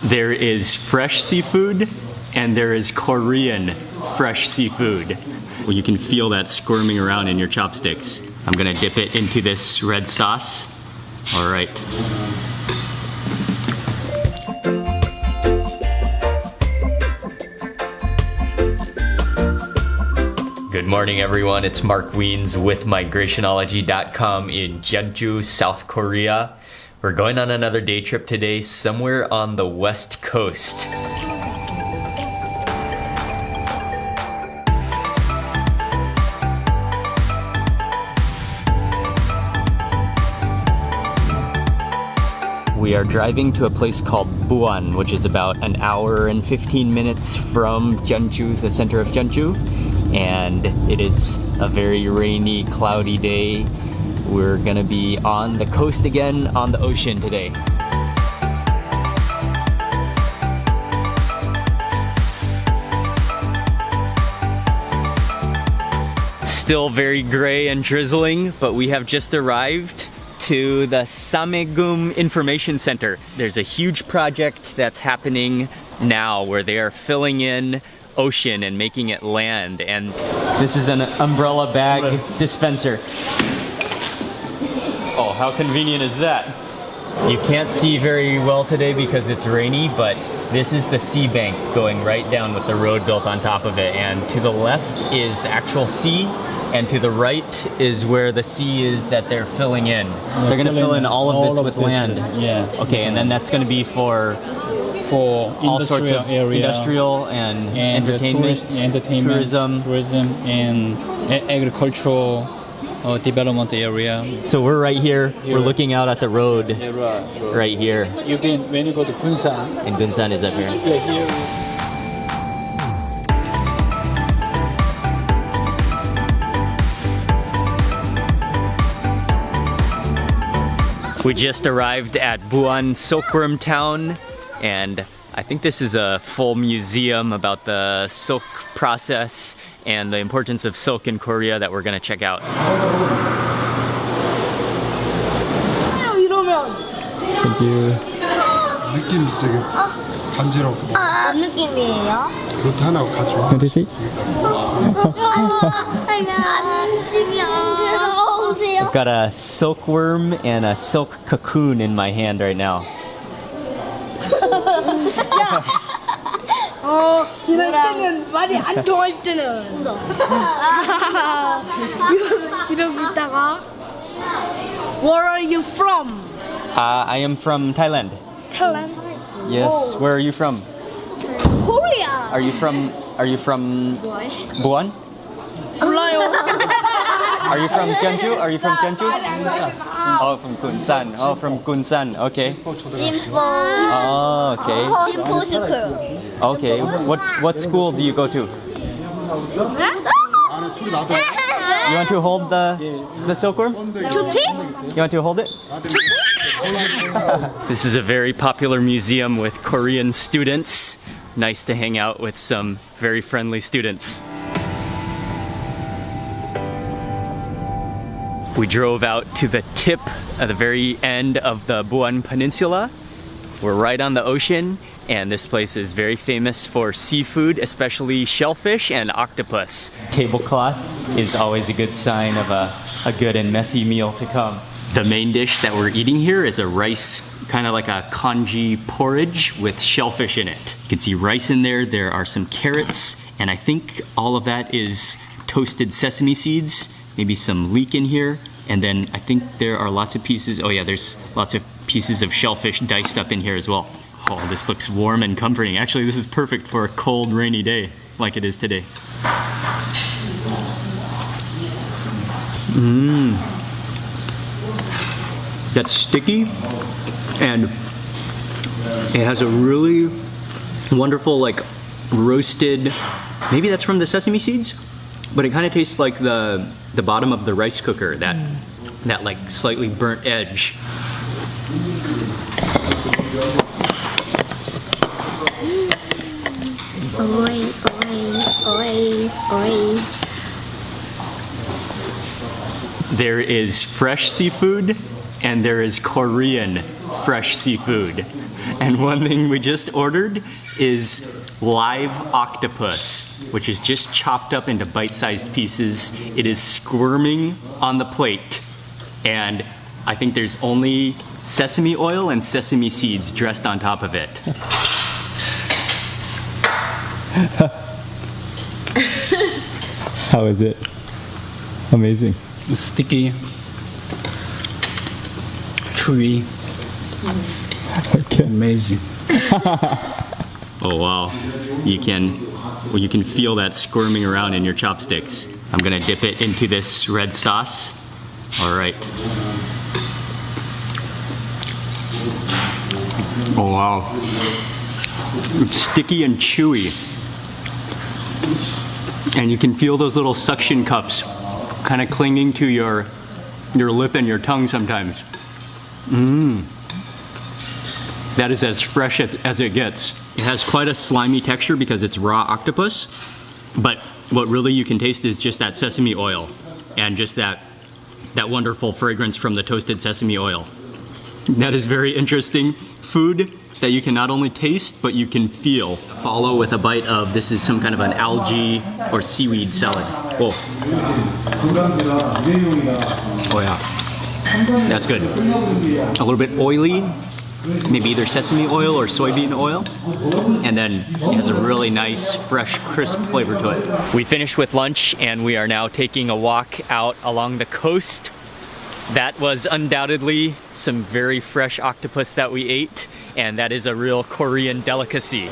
There is fresh seafood and there is Korean fresh seafood. Well, you can feel that squirming around in your chopsticks. I'm gonna dip it into this red sauce. All right. Good morning, everyone. It's Mark Wiens with migrationology.com in Jeonju, South Korea. We're going on another day trip today, somewhere on the west coast. We are driving to a place called Buan, which is about an hour and 15 minutes from Jeonju, the center of Jeonju. And it is a very rainy, cloudy day. We're gonna be on the coast again, on the ocean today. Still very gray and drizzling, but we have just arrived to the Samegum Information Center. There's a huge project that's happening now where they are filling in ocean and making it land, and this is an umbrella bag dispenser. Oh, how convenient is that? You can't see very well today because it's rainy, but this is the sea bank going right down with the road built on top of it, and to the left is the actual sea, and to the right is where the sea is that they're filling in. They're gonna fill in all of this with land. Yeah. Okay, and then that's gonna be for all sorts of area, industrial and entertainment, tourism, and agricultural development area. So we're right here. We're looking out at the road right here. You can, when you go to Ginseng, And Ginseng is up here. We just arrived at Buan Silkworm Town, and I think this is a full museum about the silk process and the importance of silk in Korea that we're gonna check out. Thank you. 느낌 있어. 간지럽고. 어떤 느낌이에요? 그것도 하나 가져와. What is it? I've got a silkworm and a silk cocoon in my hand right now. 이럴 때는 말이 안 통할 때는 웃어. 이러고 있다가 Where are you from? I am from Thailand. Thailand. Yes. Where are you from? Korea. Are you from Buan? 몰라요. Are you from Jeonju? Are you from Jeonju? Oh, from Gunsan. Oh, from Gunsan. Okay. 진포. Oh, okay. 진포 스쿨. Okay. What school do you go to? You want to hold the silkworm? 큐티? You want to hold it? This is a very popular museum with Korean students. Nice to hang out with some very friendly students. We drove out to the tip at the very end of the Buan Peninsula. We're right on the ocean, and this place is very famous for seafood, especially shellfish and octopus. Tablecloth is always a good sign of a good and messy meal to come. The main dish that we're eating here is a rice, kind of like a congee porridge with shellfish in it. You can see rice in there, there are some carrots, and I think all of that is toasted sesame seeds, maybe some leek in here, and then I think there are lots of pieces, oh yeah, there's lots of pieces of shellfish diced up in here as well. Oh, this looks warm and comforting. Actually, this is perfect for a cold, rainy day like it is today. That's sticky, and it has a really wonderful, like, roasted, maybe that's from the sesame seeds, but it kind of tastes like the bottom of the rice cooker, that like slightly burnt edge. Oi, oi, oi, oi. There is fresh seafood and there is Korean fresh seafood. And one thing we just ordered is live octopus, which is just chopped up into bite-sized pieces. It is squirming on the plate, and I think there's only sesame oil and sesame seeds dressed on top of it. How is it? Amazing. Sticky, chewy, Okay. amazing. Oh wow, you can feel that squirming around in your chopsticks. I'm gonna dip it into this red sauce. All right. Oh wow, it's sticky and chewy. And you can feel those little suction cups kind of clinging to your lip and your tongue sometimes. That is as fresh as it gets. It has quite a slimy texture because it's raw octopus, but what really you can taste is just that sesame oil and just that wonderful fragrance from the toasted sesame oil. That is very interesting food that you can not only taste, but you can feel. Follow with a bite of, this is some kind of an algae or seaweed salad. Whoa. Oh yeah, that's good. A little bit oily, maybe either sesame oil or soybean oil, and then it has a really nice, fresh, crisp flavor to it. We finished with lunch and we are now taking a walk out along the coast. That was undoubtedly some very fresh octopus that we ate, and that is a real Korean delicacy.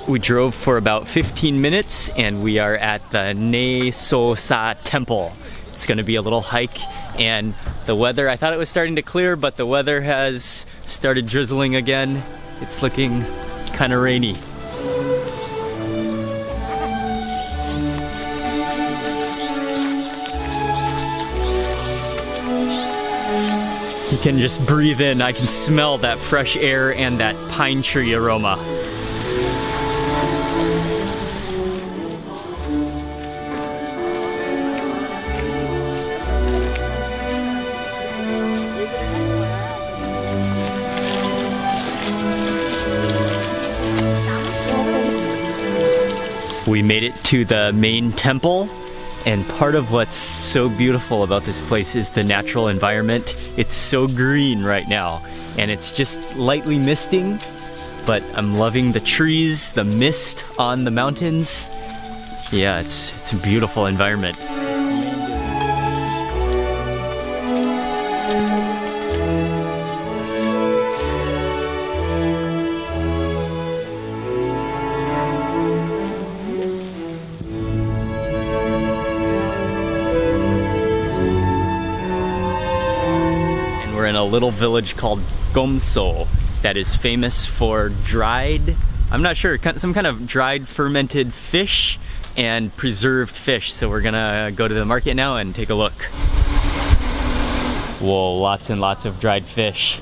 We drove for about 15 minutes and we are at the Ne-so-sa Temple. It's gonna be a little hike, and the weather, I thought it was starting to clear, but the weather has started drizzling again. It's looking kind of rainy. You can just breathe in. I can smell that fresh air and that pine tree aroma. We made it to the main temple, and part of what's so beautiful about this place is the natural environment. It's so green right now, and it's just lightly misting, but I'm loving the trees, the mist on the mountains. Yeah, it's a beautiful environment. We're in a little village called Gomso that is famous for dried, I'm not sure, some kind of dried fermented fish and preserved fish. So we're gonna go to the market now and take a look. Whoa, lots and lots of dried fish.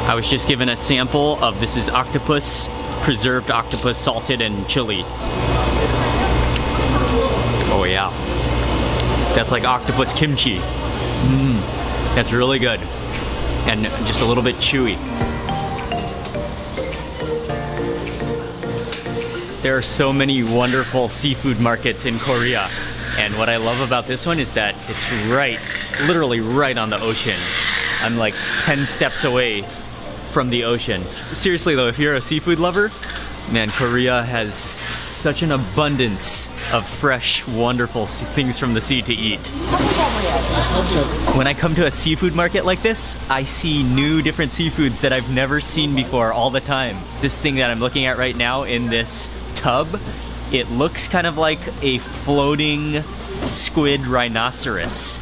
I was just given a sample of, this is octopus, preserved octopus salted in chili. Oh yeah, that's like octopus kimchi. That's really good, and just a little bit chewy. There are so many wonderful seafood markets in Korea, and what I love about this one is that it's literally right on the ocean. I'm like 10 steps away from the ocean. Seriously though, if you're a seafood lover, man, Korea has such an abundance of fresh, wonderful things from the sea to eat. When I come to a seafood market like this, I see new different seafoods that I've never seen before all the time. This thing that I'm looking at right now in this tub, it looks kind of like a floating squid rhinoceros.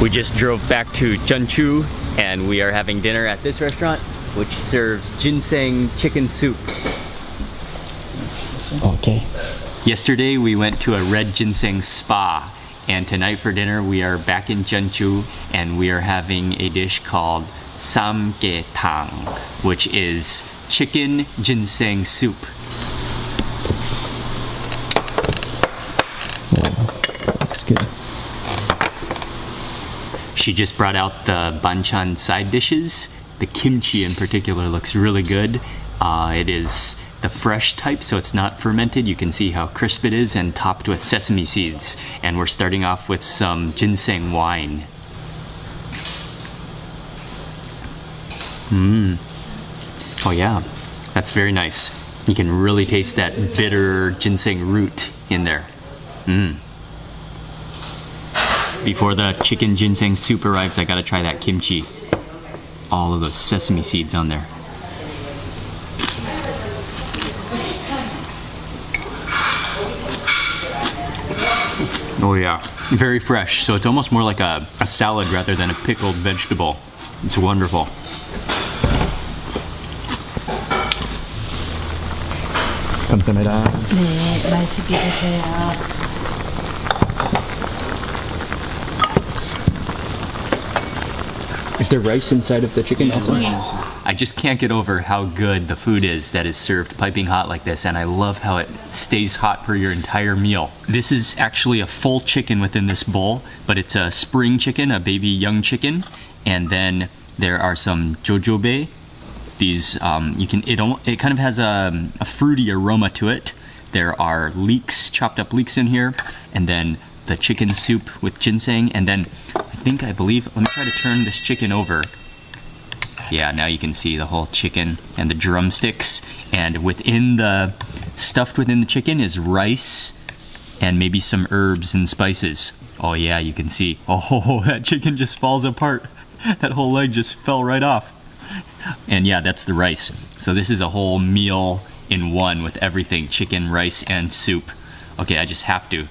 We just drove back to Jeonju and we are having dinner at this restaurant, which serves ginseng chicken soup. Okay. Yesterday we went to a red ginseng spa, and tonight for dinner we are back in Jeonju and we are having a dish called samgaetang, which is chicken ginseng soup. Looks good. She just brought out the banchan side dishes. The kimchi in particular looks really good. It is the fresh type, so it's not fermented. You can see how crisp it is, and topped with sesame seeds. And we're starting off with some ginseng wine. Oh yeah, that's very nice. You can really taste that bitter ginseng root in there. Before the chicken ginseng soup arrives, I gotta try that kimchi. All of those sesame seeds on there. Oh yeah, very fresh. So it's almost more like a salad rather than a pickled vegetable. It's wonderful. 감사합니다. 네, 맛있게 드세요. Is there rice inside of the chicken also? I just can't get over how good the food is that is served piping hot like this, and I love how it stays hot for your entire meal. This is actually a full chicken within this bowl, but it's a spring chicken, a baby young chicken, and then there are some jojobe. These it kind of has a fruity aroma to it. There are leeks, chopped up leeks in here, and then the chicken soup with ginseng, and then I believe, let me try to turn this chicken over. Yeah, now you can see the whole chicken and the drumsticks, and stuffed within the chicken is rice and maybe some herbs and spices. Oh yeah, you can see. Oh, that chicken just falls apart. That whole leg just fell right off. And yeah, that's the rice. So this is a whole meal in one with everything, chicken, rice, and soup. Okay, I just have to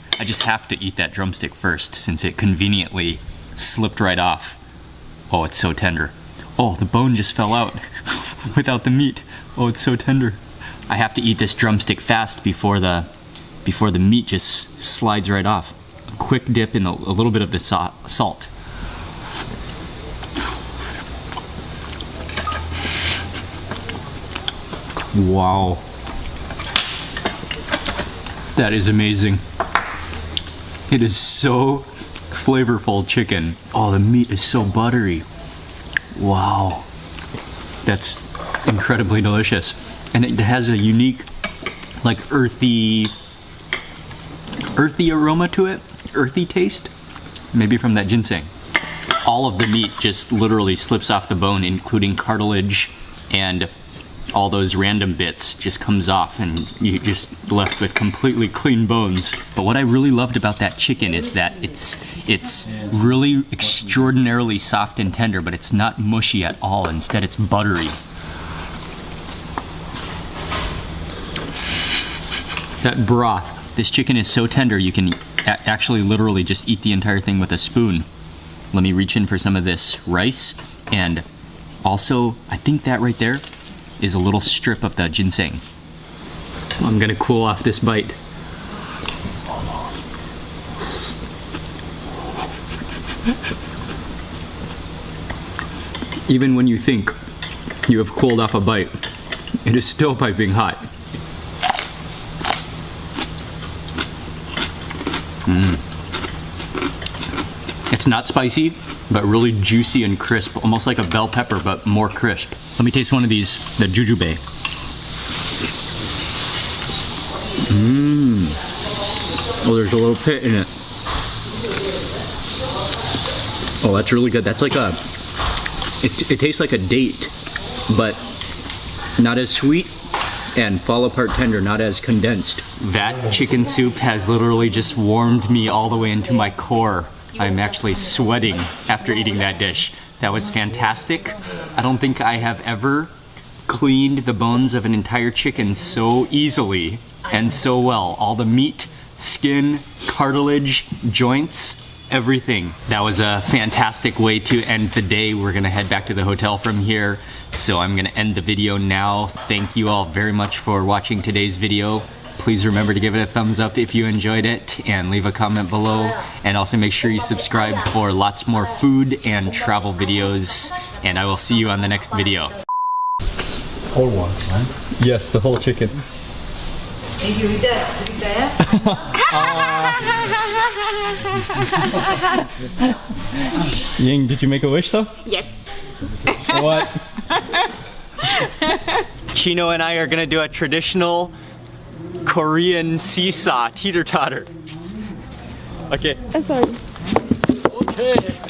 eat that drumstick first, since it conveniently slipped right off. Oh, it's so tender. Oh, the bone just fell out without the meat. Oh, it's so tender. I have to eat this drumstick fast before the meat just slides right off. A quick dip in a little bit of the salt. Wow. That is amazing. It is so flavorful chicken. Oh, the meat is so buttery. Wow. That's incredibly delicious. And it has a unique, like, earthy aroma to it. Earthy taste. Maybe from that ginseng. All of the meat just literally slips off the bone, including cartilage, and all those random bits just comes off, and you just left with completely clean bones. But what I really loved about that chicken is that it's really extraordinarily soft and tender, but it's not mushy at all. Instead, it's buttery. That broth, this chicken is so tender you can actually literally just eat the entire thing with a spoon. Let me reach in for some of this rice, and also I think that right there is a little strip of the ginseng. I'm gonna cool off this bite. Even when you think you have cooled off a bite, it is still piping hot. It's not spicy, but really juicy and crisp, almost like a bell pepper, but more crisp. Let me taste one of these, the jujube. Oh, there's a little pit in it. Oh, that's really good. That's like it tastes like a date, but not as sweet, and fall apart tender, not as condensed. That chicken soup has literally just warmed me all the way into my core. I'm actually sweating after eating that dish. That was fantastic. I don't think I have ever cleaned the bones of an entire chicken so easily and so well. All the meat, skin, cartilage, joints, everything. That was a fantastic way to end the day. We're gonna head back to the hotel from here. So I'm gonna end the video now. Thank you all very much for watching today's video. Please remember to give it a thumbs up if you enjoyed it and leave a comment below. And also make sure you subscribe for lots more food and travel videos. And I will see you on the next video. Whole one, right? Yes, the whole chicken. Ying, did you make a wish though? Yes. What? Chino and I are gonna do a traditional Korean seesaw teeter-totter. Okay. Sorry. Okay.